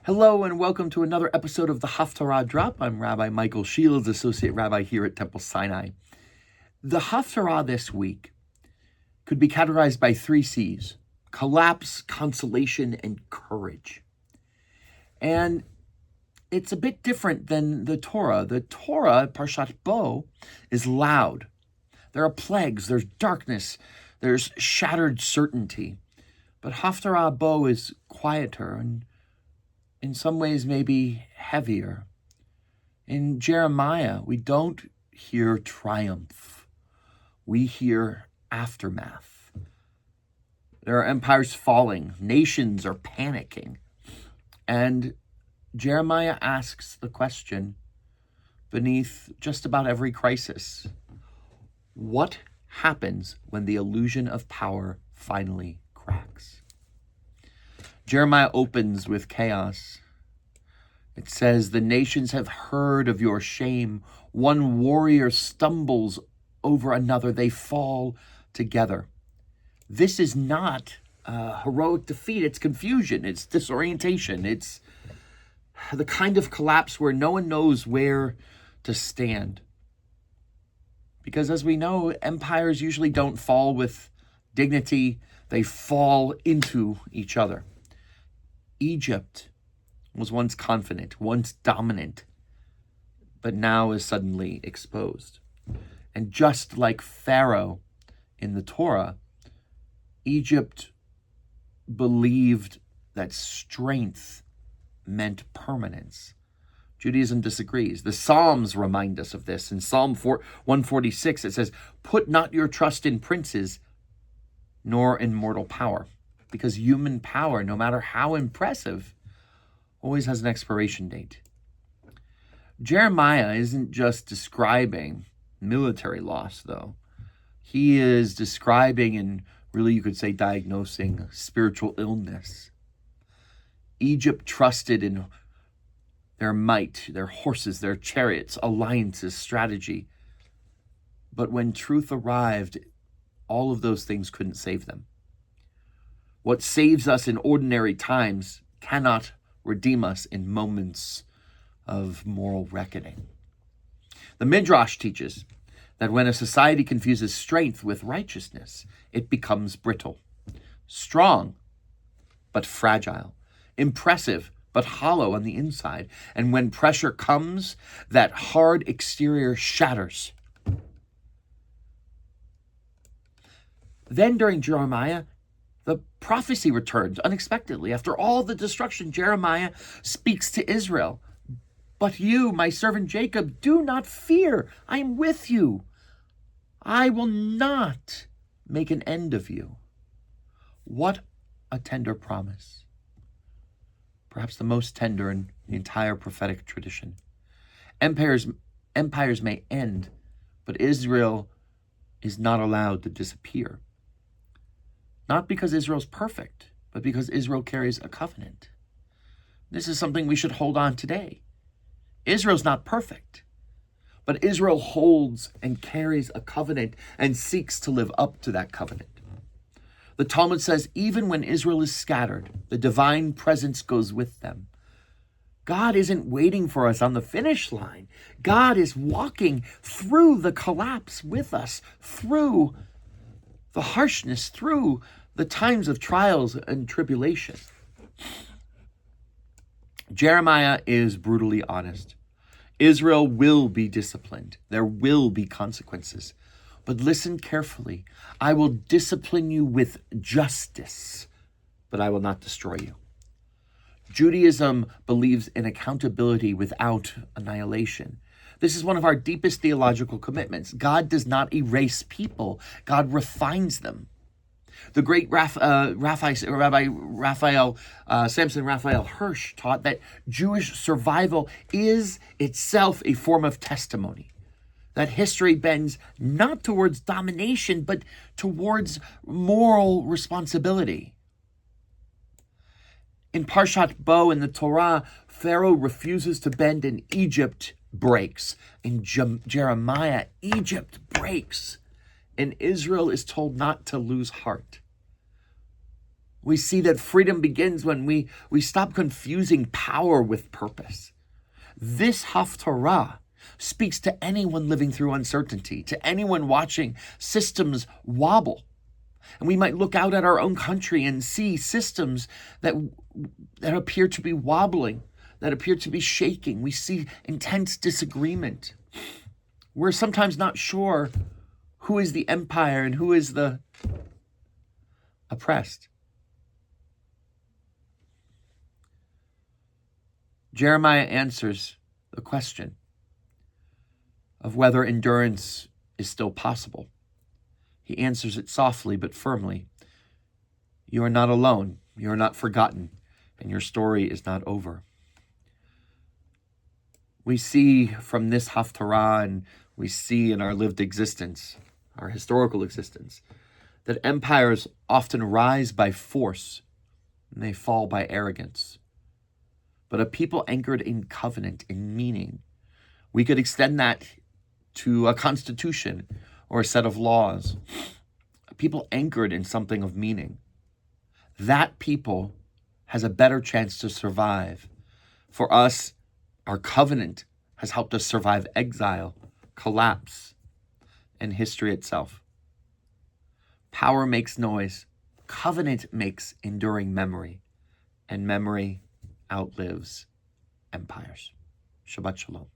Hello and welcome to another episode of the Haftarah Drop. I'm Rabbi Michael Shields, Associate Rabbi here at Temple Sinai. The Haftarah this week could be categorized by three C's: collapse, consolation, and courage. And it's a bit different than the Torah. The Torah, Parshat Bo, is loud. There are plagues, there's darkness, there's shattered certainty. But Haftarah Bo is quieter and in some ways maybe heavier. In Jeremiah, we don't hear triumph. We hear aftermath. There are empires falling. Nations are panicking. And Jeremiah asks the question beneath just about every crisis: what happens when the illusion of power finally cracks? Jeremiah opens with chaos. It says, "The nations have heard of your shame. One warrior stumbles over another. They fall together." This is not heroic defeat. It's confusion. It's disorientation. It's the kind of collapse where no one knows where to stand. Because as we know, empires usually don't fall with dignity. They fall into each other. Egypt was once confident, once dominant, but now is suddenly exposed. And just like Pharaoh in the Torah, Egypt believed that strength meant permanence. Judaism disagrees. The Psalms remind us of this. In Psalm 146, it says, "Put not your trust in princes, nor in mortal power." Because human power, no matter how impressive, always has an expiration date. Jeremiah isn't just describing military loss, though. He is describing, and really you could say diagnosing, spiritual illness. Egypt trusted in their might, their horses, their chariots, alliances, strategy. But when truth arrived, all of those things couldn't save them. What saves us in ordinary times cannot redeem us in moments of moral reckoning. The Midrash teaches that when a society confuses strength with righteousness, it becomes brittle, strong but fragile, impressive but hollow on the inside. And when pressure comes, that hard exterior shatters. Then during Jeremiah, the prophecy returns unexpectedly. After all the destruction, Jeremiah speaks to Israel. "But you, my servant Jacob, do not fear. I am with you. I will not make an end of you." What a tender promise. Perhaps the most tender in the entire prophetic tradition. Empires may end, but Israel is not allowed to disappear. Not because Israel's perfect, but because Israel carries a covenant. This is something we should hold on today. Israel's not perfect, but Israel holds and carries a covenant and seeks to live up to that covenant. The Talmud says, even when Israel is scattered, the divine presence goes with them. God isn't waiting for us on the finish line. God is walking through the collapse with us, through the harshness, through the times of trials and tribulation. Jeremiah is brutally honest. Israel will be disciplined. There will be consequences. But listen carefully. "I will discipline you with justice, but I will not destroy you." Judaism believes in accountability without annihilation. This is one of our deepest theological commitments. God does not erase people. God refines them. The great Rabbi Samson Raphael Hirsch taught that Jewish survival is itself a form of testimony. That history bends not towards domination, but towards moral responsibility. In Parshat Bo in the Torah, Pharaoh refuses to bend and Egypt breaks. In Jeremiah, Egypt breaks. And Israel is told not to lose heart. We see that freedom begins when we stop confusing power with purpose. This Haftarah speaks to anyone living through uncertainty, to anyone watching systems wobble. And we might look out at our own country and see systems that appear to be wobbling, that appear to be shaking. We see intense disagreement. We're sometimes not sure who is the empire and who is the oppressed. Jeremiah answers the question of whether endurance is still possible. He answers it softly but firmly. You are not alone. You are not forgotten, and your story is not over. We see from this Haftarah, and we see in our lived existence, our historical existence, that empires often rise by force and they fall by arrogance. But a people anchored in covenant, in meaning, we could extend that to a constitution or a set of laws. A people anchored in something of meaning. That people has a better chance to survive. For us, our covenant has helped us survive exile, collapse, and history itself. Power makes noise. Covenant makes enduring memory. And memory outlives empires. Shabbat Shalom.